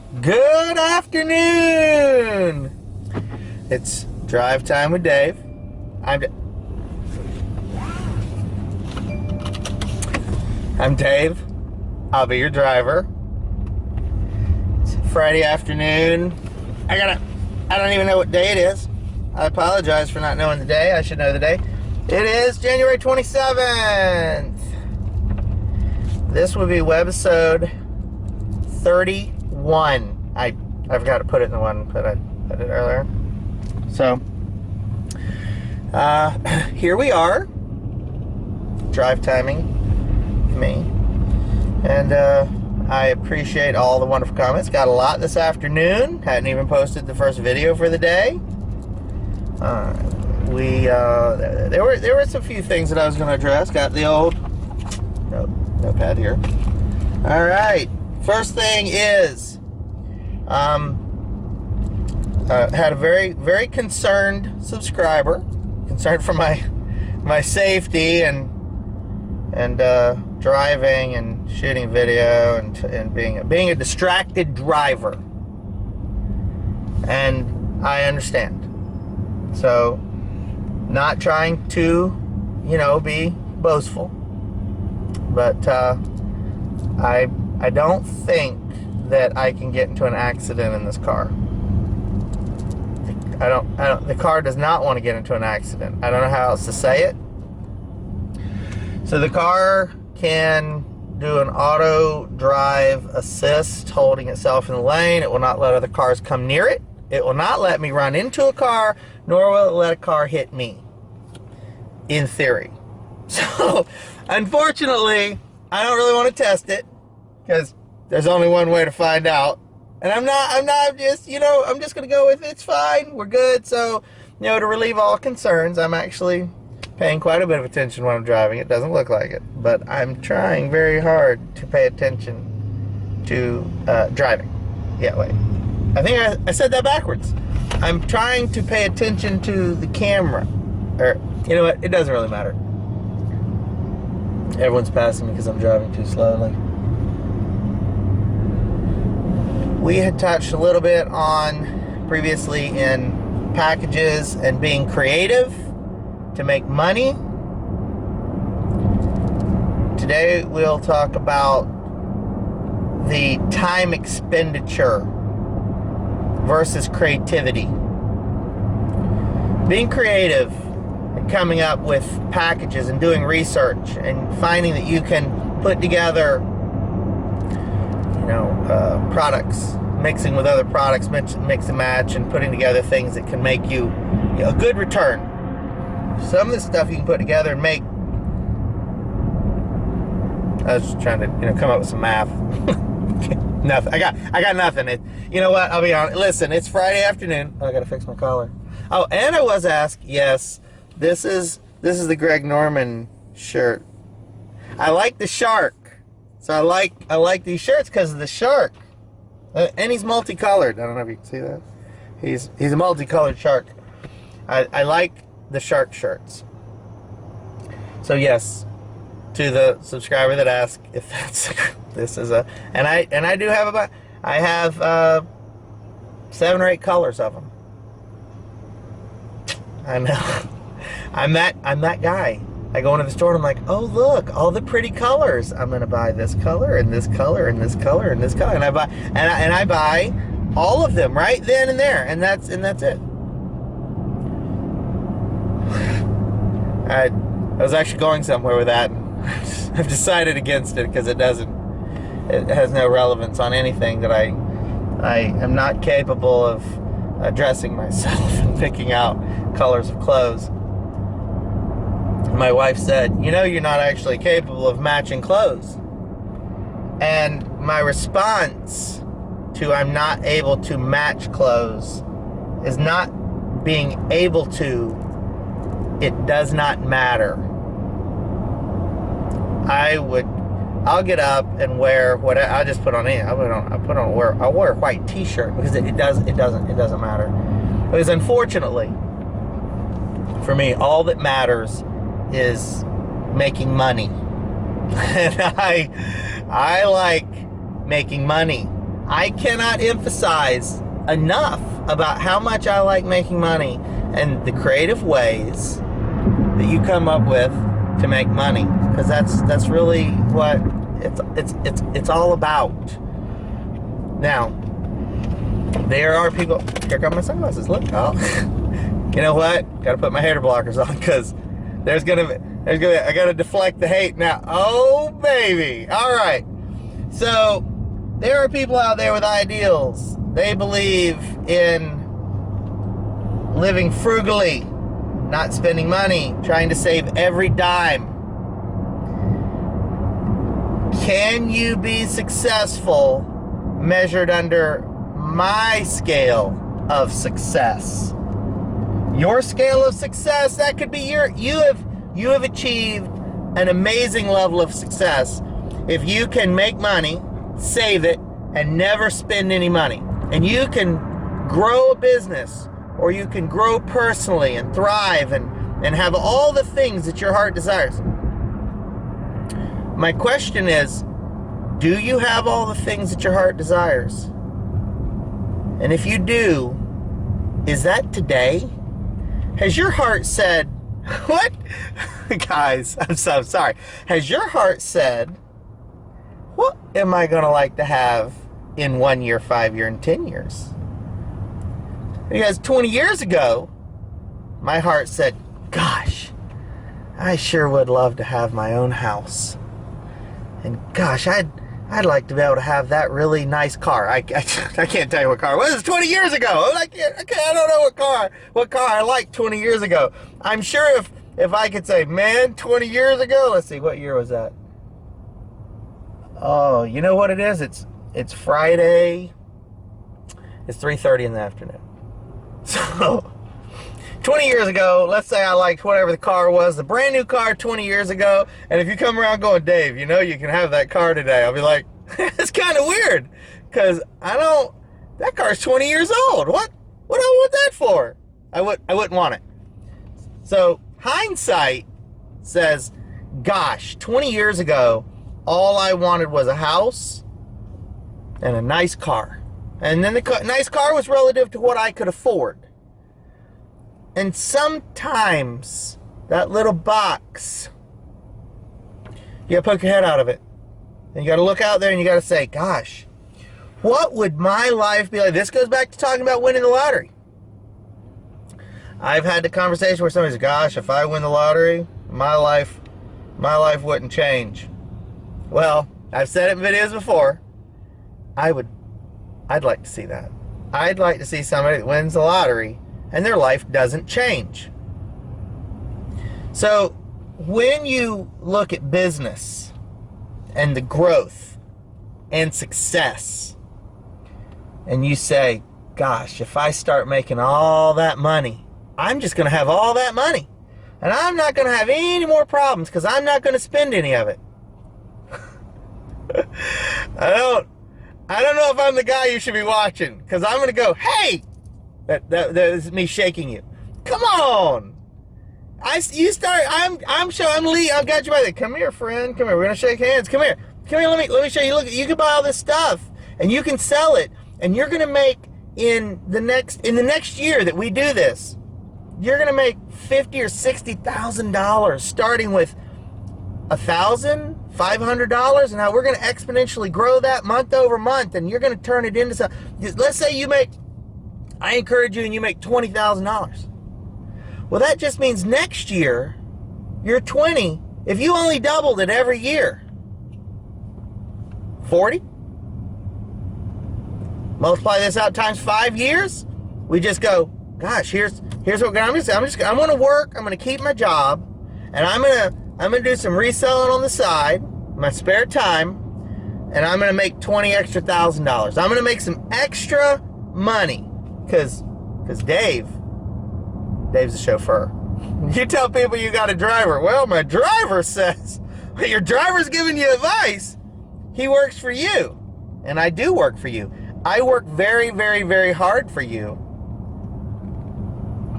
Good afternoon. It's drive time with Dave. I'm Dave. I'll be your driver. It's Friday afternoon. I don't even know what day it is. I apologize for not knowing the day. I should know the day. It is January 27th. This would be webisode 31. I forgot to put it in the one that I put it earlier. So here we are, drive timing me, and I appreciate all the wonderful comments. Got a lot this afternoon. Hadn't even posted the first video for the day. There were some few things that I was going to address. Got the old notepad here. All right. First thing is, had a very concerned subscriber, concerned for my safety and driving and shooting video and being a distracted driver, and I understand. So, not trying to, be boastful, but I don't think that I can get into an accident in this car. The car does not want to get into an accident. I don't know how else to say it. So the car can do an auto drive assist, holding itself in the lane. It will not let other cars come near it. It will not let me run into a car, nor will it let a car hit me, in theory. So, unfortunately, I don't really want to test it, because there's only one way to find out. And I'm just going to go with it's fine, we're good. So, to relieve all concerns, I'm actually paying quite a bit of attention when I'm driving. It doesn't look like it, but I'm trying very hard to pay attention to driving. Yeah, wait. I think I said that backwards. I'm trying to pay attention to the camera. Or, you know what? It doesn't really matter. Everyone's passing me because I'm driving too slowly. We had touched a little bit on previously in packages and being creative to make money. Today we'll talk about the time expenditure versus creativity. Being creative and coming up with packages and doing research and finding that you can put together products, mixing with other products, mix and match, and putting together things that can make you a good return. Some of this stuff you can put together and make. I was just trying to come up with some math. Nothing. I got nothing. You know what? I'll be honest. Listen, it's Friday afternoon. Oh, I gotta fix my collar. Oh, and I was asked. Yes, this is the Greg Norman shirt. I like the shark. So I like these shirts because of the shark, and he's multicolored. I don't know if you can see that. He's a multicolored shark. I like the shark shirts. So yes, to the subscriber that asked if this is a, and I do have I have 7 or 8 colors of them. I know. I'm that guy. I go into the store and I'm like, oh look, all the pretty colors. I'm gonna buy this color and this color and this color and this color, and I buy all of them right then and there, and that's it. I was actually going somewhere with that. I've decided against it because it has no relevance on anything that I am not capable of dressing myself and picking out colors of clothes. My wife said, you're not actually capable of matching clothes. And my response to I'm not able to match clothes is not being able to. It does not matter. I'll get up and wear whatever. I'll just put on it. I'll wear a white T-shirt because it doesn't matter. Because unfortunately, for me, all that matters is making money. And I like making money. I cannot emphasize enough about how much I like making money and the creative ways that you come up with to make money, because that's really what it's all about. Now, there are people. Here come my sunglasses. Look, oh, you know what? Got to put my hater blockers on, because I got to deflect the hate now. Oh baby! All right. So there are people out there with ideals. They believe in living frugally, not spending money, trying to save every dime. Can you be successful measured under my scale of success? Your scale of success, that could be you have achieved an amazing level of success if you can make money, save it, and never spend any money. And you can grow a business, or you can grow personally and thrive and have all the things that your heart desires. My question is, do you have all the things that your heart desires? And if you do, is that today? Has your heart said, what? Guys, I'm so sorry. Has your heart said, what am I going to like to have in 1 year, 5 year, and 10 years? Because 20 years ago, my heart said, gosh, I sure would love to have my own house. And gosh, I'd like to be able to have that really nice car. I can't tell you what car it was. 20 years ago. I don't know what car I liked 20 years ago. I'm sure if I could say, man, 20 years ago, let's see, what year was that? Oh, you know what it is? It's Friday. It's 3:30 in the afternoon. So 20 years ago, let's say I liked whatever the car was, the brand new car 20 years ago, and if you come around going, Dave, you know you can have that car today, I'll be like, it's kind of weird, because that car's 20 years old. What do I want that for? I wouldn't want it. So hindsight says, gosh, 20 years ago, all I wanted was a house and a nice car. And then the nice car was relative to what I could afford. And sometimes that little box, you gotta poke your head out of it. And you gotta look out there and you gotta say, gosh, what would my life be like? This goes back to talking about winning the lottery. I've had the conversation where somebody says, gosh, if I win the lottery, my life wouldn't change. Well, I've said it in videos before. I'd like to see that. I'd like to see somebody that wins the lottery and their life doesn't change. So when you look at business and the growth and success, and you say, gosh, if I start making all that money, I'm just going to have all that money. And I'm not going to have any more problems because I'm not going to spend any of it. I don't know if I'm the guy you should be watching, because I'm going to go, hey, that is me shaking you. Come on. I'm Lee. I've got you by the, come here, friend. Come here. We're going to shake hands. Come here. Let me show you. Look, you can buy all this stuff and you can sell it, and you're going to make in the next year that we do this, you're going to make $50,000 or $60,000 starting with $1,500, and now we're going to exponentially grow that month over month, and you're going to turn it into something. Let's say I encourage you and you make $20,000. Well, that just means next year you're 20. If you only doubled it every year, 40. Multiply this out times 5 years. We just go, gosh, here's what I'm going to do. I'm going to work. I'm going to keep my job, and I'm going to do some reselling on the side, my spare time, and I'm going to make $20,000 extra. I'm going to make some extra money because Dave's a chauffeur. You tell people you got a driver. Well, my driver says, well, your driver's giving you advice. He works for you, and I do work for you. I work very, very, very hard for you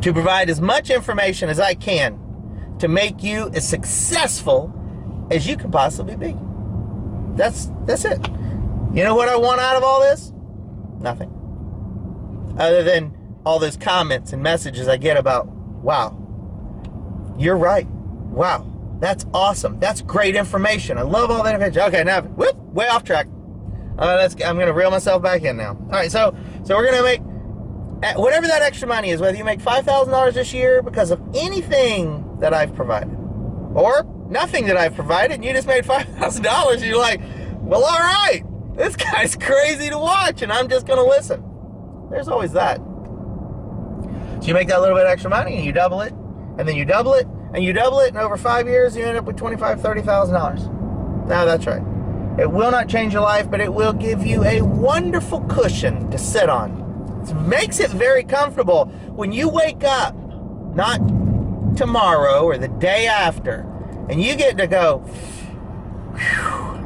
to provide as much information as I can to make you as successful as you can possibly be. That's it. You know what I want out of all this? Nothing. Other than all those comments and messages I get about, wow, you're right. Wow, that's awesome. That's great information. I love all that information. Okay, now, whoop, way off track. I'm going to reel myself back in now. All right, so we're going to make whatever that extra money is, whether you make $5,000 this year because of anything that I've provided, or nothing that I've provided, and you just made $5,000, and you're like, well, all right, this guy's crazy to watch, and I'm just going to listen. There's always that. So you make that little bit of extra money, and you double it, and then you double it, and you double it, and over 5 years, you end up with $25,000, $30,000. No, that's right. It will not change your life, but it will give you a wonderful cushion to sit on. It makes it very comfortable when you wake up, not tomorrow or the day after, and you get to go,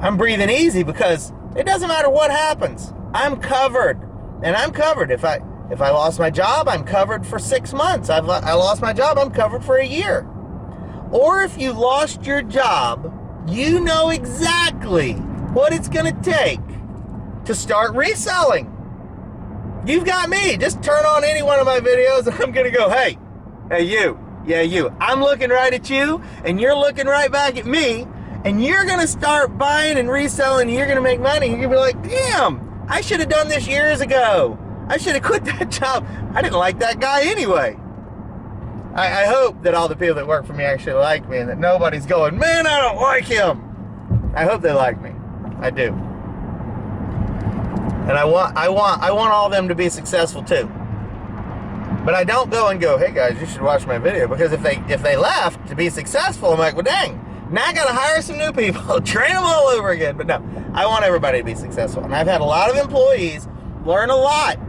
I'm breathing easy because it doesn't matter what happens. I'm covered, and I'm covered. If I lost my job, I'm covered for 6 months. I lost my job, I'm covered for a year. Or if you lost your job, you know exactly what it's going to take to start reselling. You've got me. Just turn on any one of my videos and I'm going to go, hey, you. Yeah, you. I'm looking right at you and you're looking right back at me, and you're going to start buying and reselling and you're going to make money. You're going to be like, damn, I should have done this years ago. I should have quit that job. I didn't like that guy anyway. I hope that all the people that work for me actually like me and that nobody's going, man, I don't like him. I hope they like me. I do. And I want all of them to be successful too. But I don't go and go, hey guys, you should watch my video, because if they left to be successful, I'm like, well dang, now I gotta hire some new people, train them all over again. But no, I want everybody to be successful. And I've had a lot of employees learn a lot,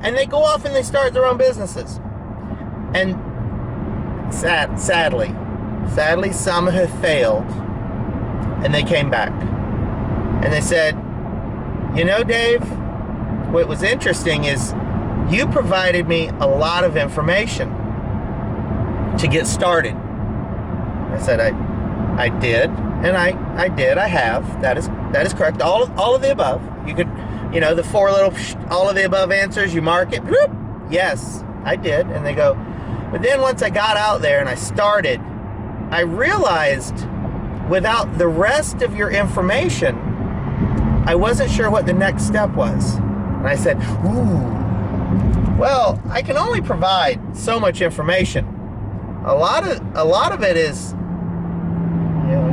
and they go off and they start their own businesses. And sadly, some have failed, and they came back. And they said, you know, Dave, what was interesting is you provided me a lot of information to get started. I said, I did, and I have. That is correct. All of the above. You could, the four little all of the above answers, you mark it. Whoop, yes, I did. And they go, but then once I got out there and I started, I realized without the rest of your information, I wasn't sure what the next step was. And I said, ooh, well, I can only provide so much information. A lot of it is,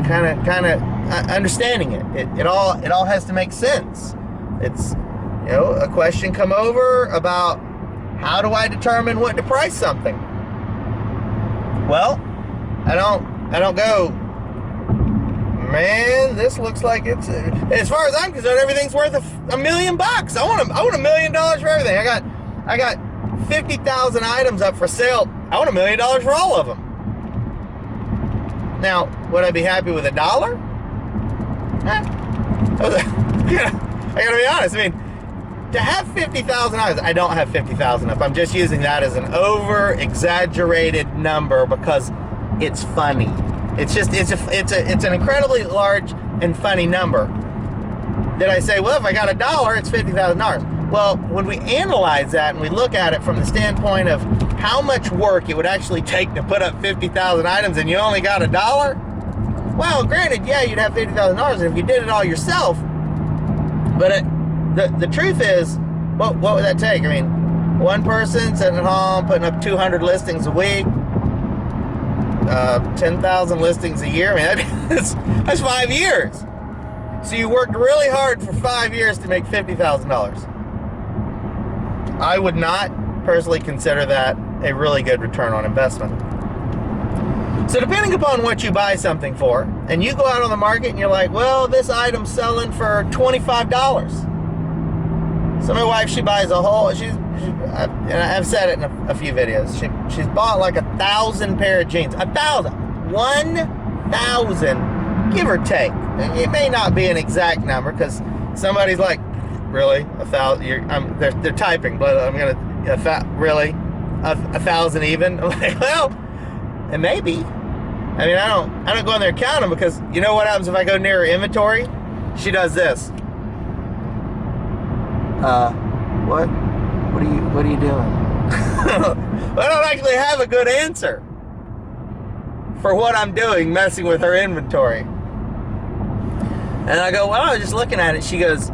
kind of understanding it. It all has to make sense. It's, a question come over about how do I determine what to price something? Well, I don't go, man, this looks like it's, as far as I'm concerned, everything's worth $1 million. I want $1 million for everything. I got 50,000 items up for sale. I want $1 million for all of them. Now, would I be happy with $1? I gotta be honest. I mean, to have 50,000 items, I don't have 50,000 up. I'm just using that as an over-exaggerated number because it's funny. It's an incredibly large and funny number. Did I say, well, if I got $1, it's $50,000? Well, when we analyze that and we look at it from the standpoint of how much work it would actually take to put up 50,000 items and you only got $1, well, granted, yeah, you'd have $50,000 if you did it all yourself. But the truth is, what would that take? I mean, one person sitting at home putting up 200 listings a week, 10,000 listings a year. I mean, that's 5 years. So you worked really hard for 5 years to make $50,000. I would not personally consider that a really good return on investment. So depending upon what you buy something for, and you go out on the market and you're like, well, this item's selling for $25. So my wife, she buys a whole, and I've said it in a few videos, she's bought like 1,000 pair of jeans. 1,000. 1,000, give or take. It may not be an exact number because somebody's like, really? 1,000? They're typing, but I'm gonna, really? 1,000 even? I'm like, well, it may be. I mean, I don't go in there and count them because you know what happens if I go near her inventory? She does this. What are you doing? I don't actually have a good answer for what I'm doing messing with her inventory. And I go, well, I was just looking at it. She goes,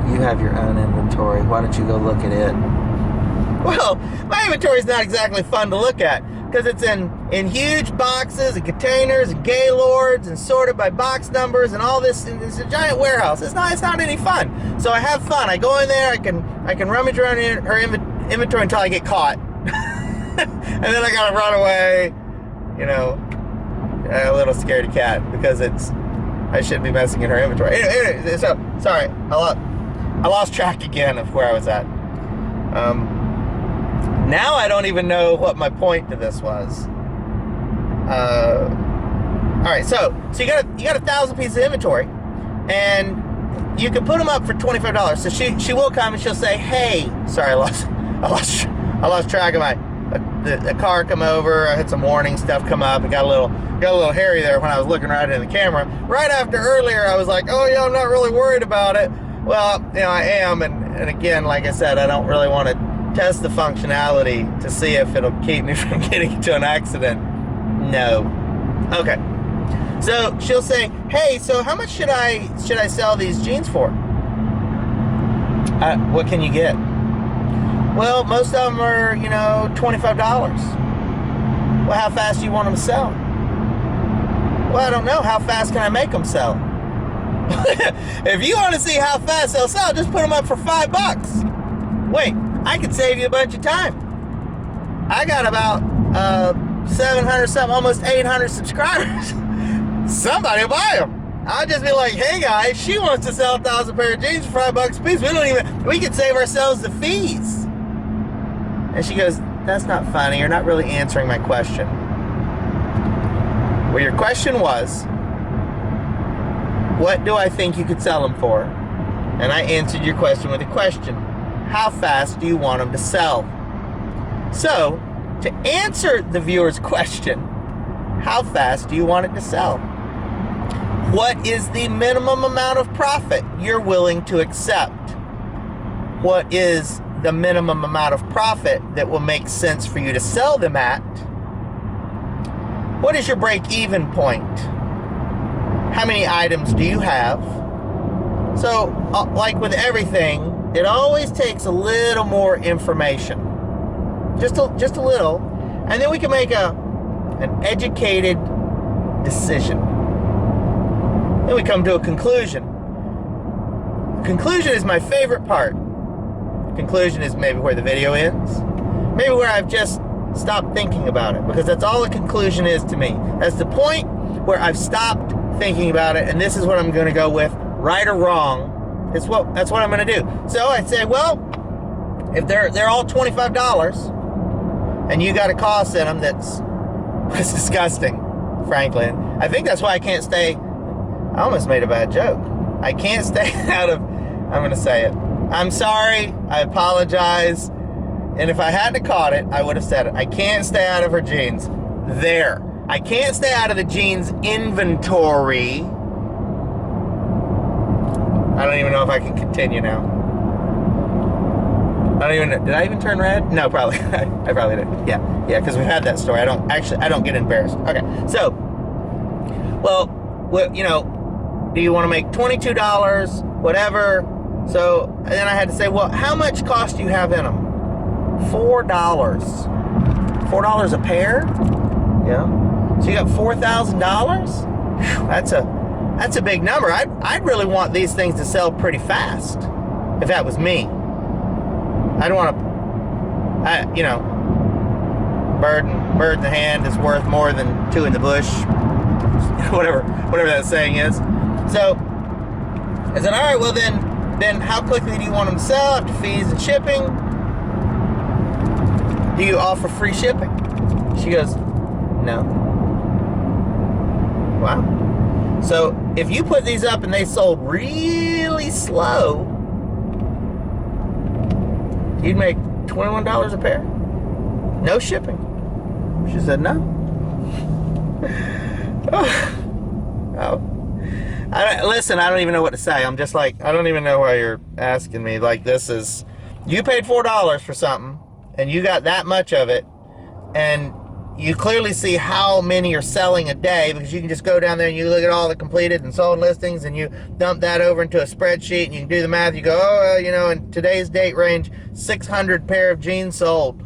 you have your own inventory. Why don't you go look at it? Well, my inventory is not exactly fun to look at because it's in huge boxes and containers and gaylords and sorted by box numbers and all this. And it's a giant warehouse. It's not any fun. So I have fun. I go in there. I can rummage around in her inventory until I get caught, and then I gotta run away. You know, a little scaredy cat because I shouldn't be messing in her inventory. Anyway, so sorry, I lost track again of where I was at. Now I don't even know what my point to this was. All right, so you got 1,000 pieces of inventory, and you can put them up for $25. So she will come and she'll say, "Hey, sorry, I lost track of the car come over. I had some warning stuff come up. It got a little hairy there when I was looking right in the camera. Right after earlier, I was like, oh yeah, I'm not really worried about it. Well, you know, I am, and again, like I said, I don't really want to test the functionality to see if it'll keep me from getting into an accident. No. Okay. So she'll say, hey, so how much should I sell these jeans for? What can you get? Well, most of them are, you know, $25. Well, how fast do you want them to sell? Well, I don't know. How fast can I make them sell? If you want to see how fast they'll sell, just put them up for $5. Wait, I could save you a bunch of time. I got about 700 something, almost 800 subscribers. Somebody will buy them. I'll just be like, hey guys, she wants to sell 1,000 pair of jeans for $5 a piece. We could save ourselves the fees. And she goes, that's not funny. You're not really answering my question. Well, your question was, what do I think you could sell them for? And I answered your question with a question. How fast do you want them to sell? So, to answer the viewer's question, how fast do you want it to sell? What is the minimum amount of profit you're willing to accept? What is the minimum amount of profit that will make sense for you to sell them at? What is your break-even point? How many items do you have? So, like with everything, it always takes a little more information. Just a little. And then we can make an educated decision. Then we come to a conclusion. The conclusion is my favorite part. The conclusion is maybe where the video ends. Maybe where I've just stopped thinking about it, because that's all a conclusion is to me. That's the point where I've stopped thinking about it, and this is what I'm going to go with, right or wrong. That's what I'm going to do. So I say, well, if they're all $25, and you got a cost in them that's disgusting, frankly. I think that's why I can't stay. I almost made a bad joke. I can't stay out of. I'm going to say it. I'm sorry. I apologize. And if I hadn't caught it, I would have said it. I can't stay out of her jeans. There. I can't stay out of the jeans inventory. I don't even know if I can continue now. I don't even know. Did I even turn red? No, probably. I probably did. Yeah, because we've had that story. I don't get embarrassed. Okay, so, well, you know, do you want to make $22, whatever? So, and then I had to say, well, how much cost do you have in them? $4. $4 a pair? Yeah. So you got $4,000? That's a big number. I'd really want these things to sell pretty fast, if that was me. I don't want to, you know, bird in the hand is worth more than two in the bush. whatever that saying is. So I said, all right, well then how quickly do you want them to sell after fees and shipping? Do you offer free shipping? She goes, no. Wow. So if you put these up and they sold really slow, you'd make $21 a pair. No shipping. She said no. Oh. Listen, I don't even know what to say. I'm just like, I don't even know why you're asking me. Like, this is, you paid $4 for something, and you got that much of it, and you clearly see how many are selling a day, because you can just go down there and you look at all the completed and sold listings, and you dump that over into a spreadsheet, and you can do the math. You go, oh, well, you know, in today's date range, 600 pair of jeans sold.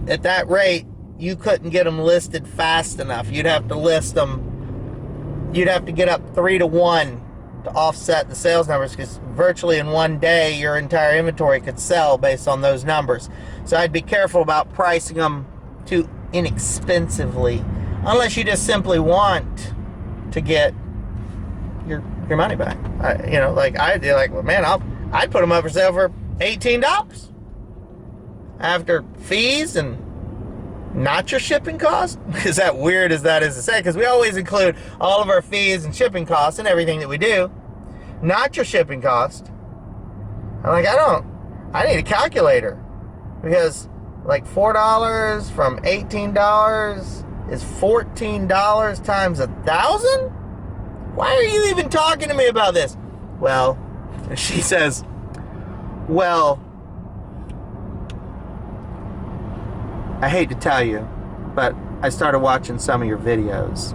At that rate, you couldn't get them listed fast enough. You'd have to list them. You'd have to get up 3 to 1 to offset the sales numbers, because virtually in one day your entire inventory could sell based on those numbers. So I'd be careful about pricing them too inexpensively, unless you just simply want to get your money back. You know, like I'd be like, well, man, I'd put them up for sale for $18 after fees and not your shipping cost. Is that weird as that is to say? Because we always include all of our fees and shipping costs and everything that we do. Not your shipping cost. I'm like, I need a calculator. Because like $4 from $18 is $14 times 1,000? Why are you even talking to me about this? Well, she says, well, I hate to tell you, but I started watching some of your videos.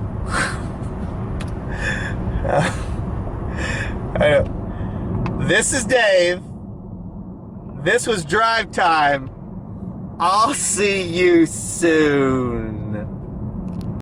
This is Dave. This was Drive Time. I'll see you soon.